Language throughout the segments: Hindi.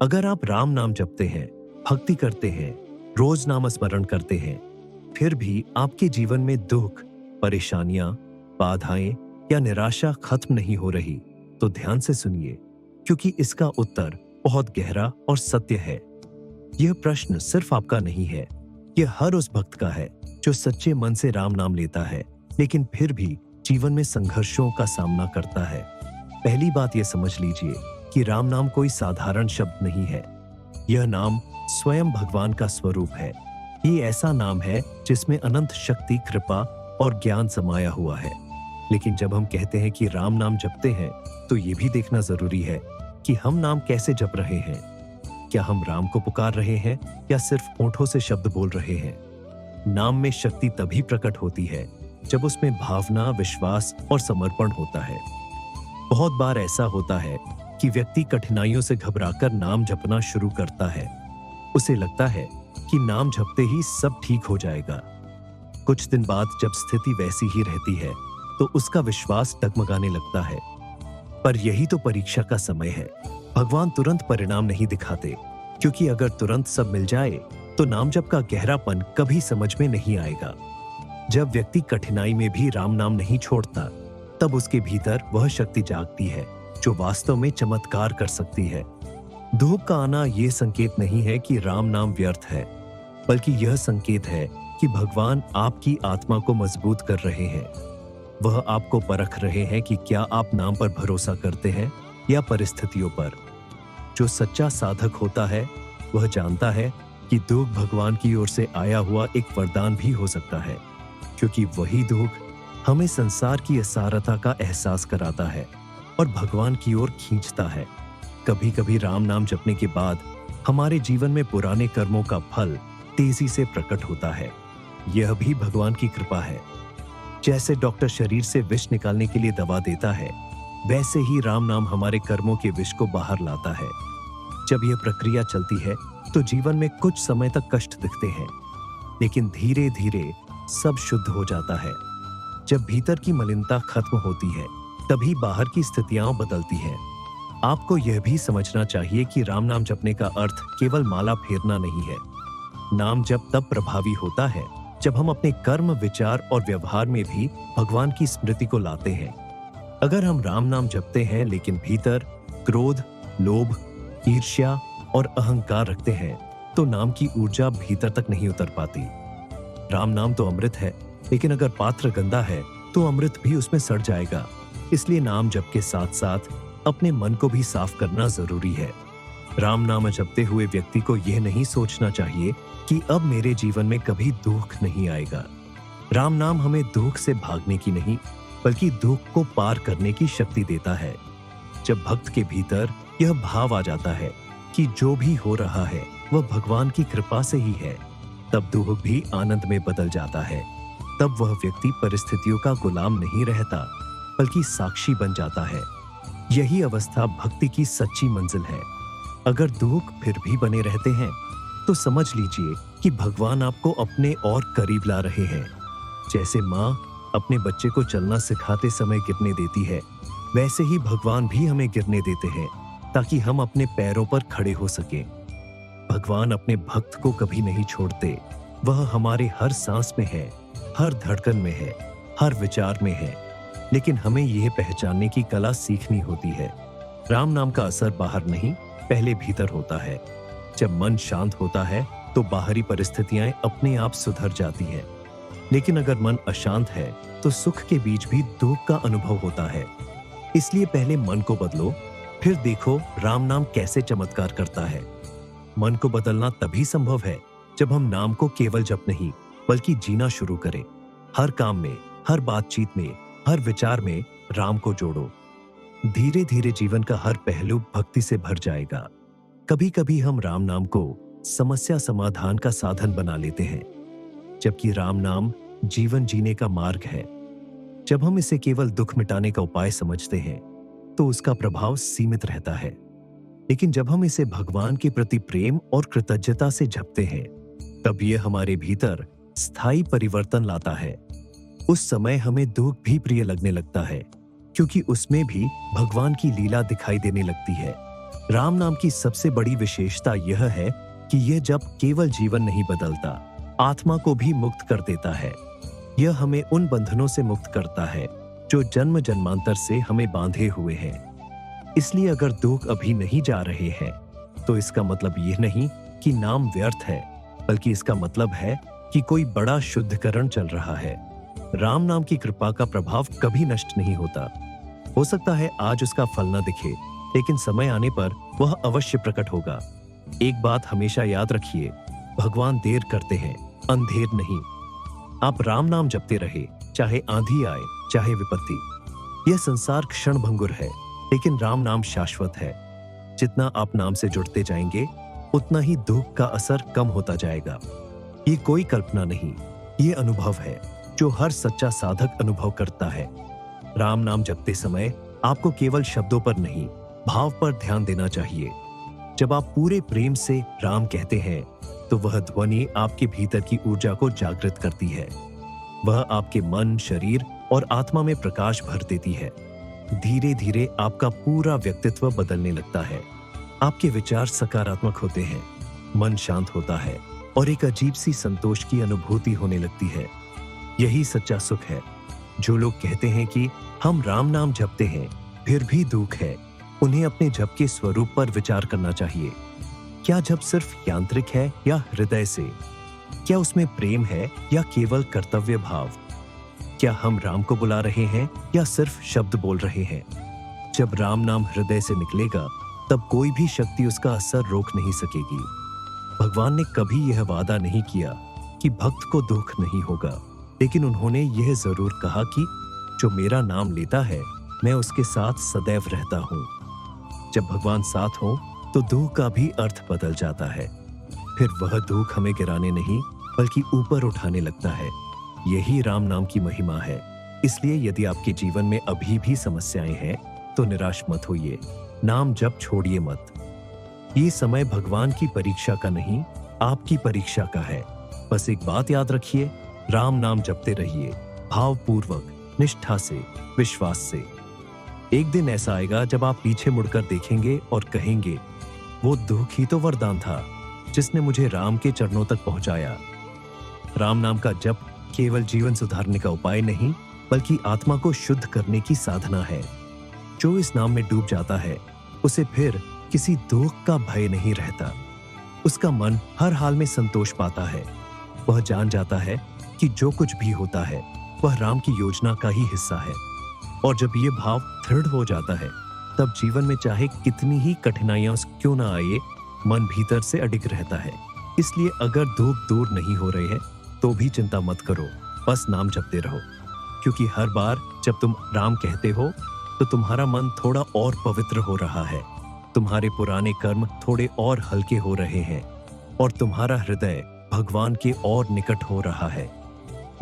अगर आप राम नाम जपते हैं, भक्ति करते हैं, रोज नाम स्मरण करते हैं, फिर भी आपके जीवन में दुख, परेशानियां, बाधाएं या निराशा खत्म नहीं हो रही, तो ध्यान से सुनिए, क्योंकि इसका उत्तर बहुत गहरा और सत्य है। यह प्रश्न सिर्फ आपका नहीं है, यह हर उस भक्त का है जो सच्चे मन से राम नाम लेता है, लेकिन फिर भी जीवन में संघर्षों का सामना करता है। पहली बात यह समझ लीजिए कि राम नाम कोई साधारण शब्द नहीं है। यह नाम स्वयं भगवान का स्वरूप है। ये ऐसा नाम है जिसमें अनंत शक्ति, कृपा और ज्ञान समाया हुआ है। लेकिन जब हम कहते हैं कि राम नाम जपते हैं, तो ये भी देखना जरूरी है कि हम नाम कैसे जप रहे हैं। क्या हम राम को पुकार रहे हैं या सिर्फ होठों से शब्द बोल रहे हैं? नाम में शक्ति तभी प्रकट होती है जब उसमें भावना, विश्वास और समर्पण होता है। बहुत बार ऐसा होता है कि व्यक्ति कठिनाइयों से घबराकर नाम जपना शुरू करता है। उसे लगता है कि नाम जपते ही सब ठीक हो जाएगा। कुछ दिन बाद जब स्थिति वैसी ही रहती है, तो उसका विश्वास डगमगाने लगता है। पर यही तो परीक्षा का समय है। भगवान तुरंत परिणाम नहीं दिखाते, क्योंकि अगर तुरंत सब मिल जाए तो नाम जप का गहरापन कभी समझ में नहीं आएगा। जब व्यक्ति कठिनाई में भी राम नाम नहीं छोड़ता, तब उसके भीतर वह शक्ति जागती है जो वास्तव में चमत्कार कर सकती है। धूप का आना यह संकेत नहीं है कि राम नाम व्यर्थ है, बल्कि यह संकेत है कि भगवान आपकी आत्मा को मजबूत कर रहे हैं। वह आपको परख रहे हैं कि क्या आप नाम पर भरोसा करते हैं या परिस्थितियों पर। जो सच्चा साधक होता है, वह जानता है कि दुख भगवान की ओर से आया हुआ एक वरदान भी हो सकता है, क्योंकि वही दुख हमें संसार की असारता का एहसास कराता है और भगवान की ओर खींचता है। कभी कभी राम नाम जपने के बाद हमारे जीवन में पुराने कर्मों का फल तेजी से प्रकट होता है। यह भी भगवान की कृपा है। जैसे डॉक्टर शरीर से विष निकालने के लिए दवा देता है, वैसे ही राम नाम हमारे कर्मों के विष को बाहर लाता है। जब यह प्रक्रिया चलती है तो जीवन में कुछ समय तक कष्ट दिखते हैं, लेकिन धीरे धीरे सब शुद्ध हो जाता है। जब भीतर की मलिनता खत्म होती है, तभी बाहर की स्थितियां बदलती हैं। आपको यह भी समझना चाहिए कि राम नाम जपने का अर्थ केवल माला फेरना नहीं है। नाम जप तब प्रभावी होता है जब हम अपने कर्म, विचार और व्यवहार में भी भगवान की स्मृति को लाते हैं। अगर हम राम नाम जपते हैं लेकिन भीतर क्रोध, लोभ, ईर्ष्या और अहंकार रखते हैं, तो नाम की ऊर्जा भीतर तक नहीं उतर पाती। राम नाम तो अमृत है, लेकिन अगर पात्र गंदा है तो अमृत भी उसमें सड़ जाएगा। इसलिए नाम जप के साथ साथ अपने मन को भी साफ करना जरूरी है। राम नाम जपते हुए व्यक्ति को यह नहीं सोचना चाहिए कि अब मेरे जीवन में कभी दुख नहीं आएगा। राम नाम हमें दुख से भागने की नहीं, बल्कि दुख को पार करने की शक्ति देता है। जब भक्त के भीतर यह भाव आ जाता है कि जो भी हो रहा है वह भगवान की कृपा से ही है, तब दुख भी आनंद में बदल जाता है। तब वह व्यक्ति परिस्थितियों का गुलाम नहीं रहता, बल्कि साक्षी बन जाता है। यही अवस्था भक्ति की सच्ची मंजिल है। अगर दुख फिर भी बने रहते हैं, तो समझ लीजिए कि भगवान आपको अपने और करीब ला रहे हैं। जैसे माँ अपने बच्चे को चलना सिखाते समय गिरने देती है, वैसे ही भगवान भी हमें गिरने देते हैं, ताकि हम अपने पैरों पर खड़े हो सकें। भगवान अपने भक्त को कभी नहीं छोड़ते। वह हमारे हर सांस में है, हर धड़कन में है, हर विचार में है। लेकिन हमें यह पहचानने की कला सीखनी होती है। राम नाम का असर बाहर नहीं, पहले भीतर होता है। जब मन शांत होता है तो बाहरी परिस्थितियां अपने आप सुधर जाती हैं। लेकिन अगर मन अशांत है तो सुख के बीच भी दुख का अनुभव होता है। इसलिए पहले मन को बदलो, फिर देखो राम नाम कैसे चमत्कार करता है। मन को बदलना तभी संभव है जब हम नाम को केवल जप नहीं, बल्कि जीना शुरू करें। हर काम में, हर बातचीत में, हर विचार में राम को जोड़ो। धीरे धीरे जीवन का हर पहलू भक्ति से भर जाएगा। कभी कभी हम राम नाम को समस्या समाधान का साधन बना लेते हैं, जबकि राम नाम जीवन जीने का मार्ग है। जब हम इसे केवल दुख मिटाने का उपाय समझते हैं, तो उसका प्रभाव सीमित रहता है। लेकिन जब हम इसे भगवान के प्रति प्रेम और कृतज्ञता से जपते हैं, तब यह हमारे भीतर स्थायी परिवर्तन लाता है। उस समय हमें दुख भी प्रिय लगने लगता है, क्योंकि उसमें भी भगवान की लीला दिखाई देने लगती है। राम नाम की सबसे बड़ी विशेषता यह है कि यह जब केवल जीवन नहीं बदलता, आत्मा को भी मुक्त कर देता है। यह हमें उन बंधनों से मुक्त करता है जो जन्म जन्मांतर से हमें बांधे हुए हैं। इसलिए अगर दुख अभी नहीं जा रहे हैं, तो इसका मतलब यह नहीं कि नाम व्यर्थ है, बल्कि इसका मतलब है कि कोई बड़ा शुद्धिकरण चल रहा है। राम नाम की कृपा का प्रभाव कभी नष्ट नहीं होता। हो सकता है आज उसका फल न दिखे, लेकिन समय आने पर वह अवश्य प्रकट होगा। एक बात हमेशा याद रखिए, भगवान देर करते हैं, अंधेर नहीं। आप राम नाम जपते रहे, चाहे आंधी आए, चाहे विपत्ति। यह संसार क्षण भंगुर है, लेकिन राम नाम शाश्वत है। जितना आप नाम से जुड़ते जाएंगे, उतना ही दुख का असर कम होता जाएगा। ये कोई कल्पना नहीं, ये अनुभव है जो हर सच्चा साधक अनुभव करता है। राम नाम जपते समय आपको केवल शब्दों पर नहीं, भाव पर ध्यान देना चाहिए। जब आप पूरे प्रेम से राम कहते हैं, तो वह ध्वनि आपके भीतर की ऊर्जा को जागृत करती है। वह आपके मन, शरीर और आत्मा में प्रकाश भर देती है। धीरे धीरे आपका पूरा व्यक्तित्व बदलने लगता है। आपके विचार सकारात्मक होते हैं, मन शांत होता है और एक अजीब सी संतोष की अनुभूति होने लगती है। यही सच्चा सुख है। जो लोग कहते हैं कि हम राम नाम जपते हैं फिर भी दुख है, उन्हें अपने जप के स्वरूप पर विचार करना चाहिए। क्या जप सिर्फ यांत्रिक है या हृदय से? क्या उसमें प्रेम है या केवल कर्तव्य भाव? क्या हम राम को बुला रहे हैं या सिर्फ शब्द बोल रहे हैं? जब राम नाम हृदय से निकलेगा, तब कोई भी शक्ति उसका असर रोक नहीं सकेगी। भगवान ने कभी यह वादा नहीं किया कि भक्त को दुख नहीं होगा, लेकिन उन्होंने यह जरूर कहा कि जो मेरा नाम लेता है, मैं उसके साथ सदैव रहता हूं। जब भगवान साथ हो, तो दुख का भी अर्थ बदल जाता है। फिर वह दुख हमें गिराने नहीं, बल्कि ऊपर उठाने लगता है। यही राम नाम की महिमा है। इसलिए यदि आपके जीवन में अभी भी समस्याएं हैं, तो निराश मत होइए, नाम जप छोड़िए मत। ये समय भगवान की परीक्षा का नहीं, आपकी परीक्षा का है। बस एक बात याद रखिए, राम नाम जपते रहिए, भावपूर्वक, निष्ठा से, विश्वास से। एक दिन ऐसा आएगा जब आप पीछे मुड़कर देखेंगे और कहेंगे, वो दुख ही तो वरदान था जिसने मुझे राम के चरणों तक पहुंचाया। राम नाम का जप केवल जीवन सुधारने का उपाय नहीं, बल्कि आत्मा को शुद्ध करने की साधना है। जो इस नाम में डूब जाता है, उसे फिर किसी दुख का भय नहीं रहता। उसका मन हर हाल में संतोष पाता है। वह जान जाता है कि जो कुछ भी होता है, वह राम की योजना का ही हिस्सा है। और जब ये भाव दृढ़ हो जाता है, तब जीवन में चाहे कितनी ही कठिनाइयां क्यों ना आए, मन भीतर से अडिग रहता है। इसलिए अगर दुख दूर नहीं हो रहे हैं, तो भी चिंता मत करो, बस नाम जपते रहो। क्योंकि हर बार जब तुम राम कहते हो, तो तुम्हारा मन थोड़ा और पवित्र हो रहा है, तुम्हारे पुराने कर्म थोड़े और हल्के हो रहे हैं, और तुम्हारा हृदय भगवान के और निकट हो रहा है।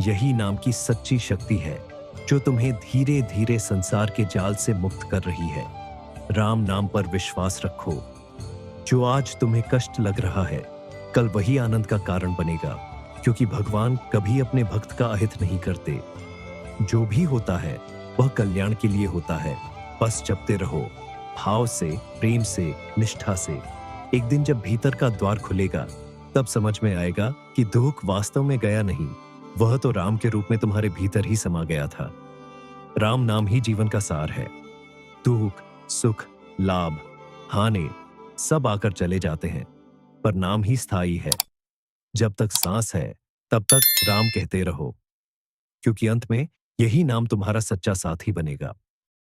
यही नाम की सच्ची शक्ति है, जो तुम्हें धीरे धीरे संसार के जाल से मुक्त कर रही है। राम नाम पर विश्वास रखो। जो आज तुम्हें कष्ट लग रहा है, कल वही आनंद का कारण बनेगा, क्योंकि भगवान कभी अपने भक्त का अहित नहीं करते। जो भी होता है, वह कल्याण के लिए होता है। बस जपते रहो, भाव से, प्रेम से, निष्ठा से। एक दिन जब भीतर का द्वार खुलेगा, तब समझ में आएगा कि दुख वास्तव में गया नहीं, वह तो राम के रूप में तुम्हारे भीतर ही समा गया था। राम नाम ही जीवन का सार है। दुख, सुख, लाभ, हानि सब आकर चले जाते हैं, पर नाम ही स्थायी है। जब तक सांस है, तब तक राम कहते रहो, क्योंकि अंत में यही नाम तुम्हारा सच्चा साथी बनेगा।